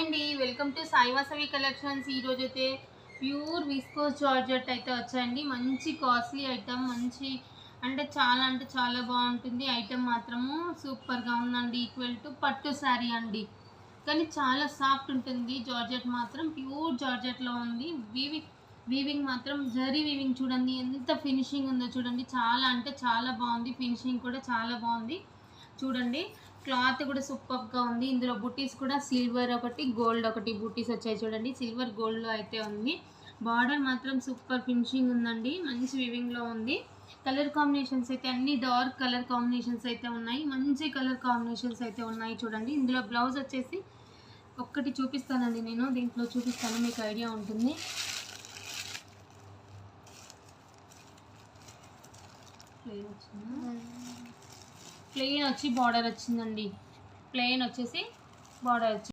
అండి, welcome to Sai Vasavi collections. ఈరోజు అయితే ప్యూర్ విస్కోస్ జార్జెట్ అయితే వచ్చాయండి. మంచి కాస్ట్లీ ఐటమ్, మంచి అంటే చాలా బాగుంటుంది. ఐటమ్ మాత్రము సూపర్గా ఉందండి. ఈక్వల్ టు పట్టు శారీ అండి, కానీ చాలా సాఫ్ట్ ఉంటుంది. జార్జెట్ మాత్రం ప్యూర్ జార్జెట్లో ఉంది. వీవింగ్ మాత్రం జరీ వీవింగ్ చూడండి, ఎంత ఫినిషింగ్ ఉందో చూడండి. చాలా బాగుంది. ఫినిషింగ్ కూడా చాలా బాగుంది చూడండి. క్లాత్ కూడా సూపర్గా ఉంది. ఇందులో బుటీస్ కూడా సిల్వర్ ఒకటి, గోల్డ్ ఒకటి బుటీస్ వచ్చాయి చూడండి. సిల్వర్ గోల్డ్లో అయితే ఉంది. బార్డర్ మాత్రం సూపర్ ఫినిషింగ్ ఉందండి. మంచి వివింగ్లో ఉంది. కలర్ కాంబినేషన్స్ అయితే అన్ని డార్క్ కలర్ కాంబినేషన్స్ అయితే ఉన్నాయి. మంచి కలర్ కాంబినేషన్స్ అయితే ఉన్నాయి చూడండి. ఇందులో బ్లౌజ్ వచ్చేసి ఒక్కటి చూపిస్తానండి, నేను దీంట్లో చూపిస్తాను, మీకు ఐడియా ఉంటుంది. ప్లెయిన్ వచ్చి బార్డర్ వచ్చిందండి. ప్లెయిన్ వచ్చేసి బార్డర్ వచ్చింది.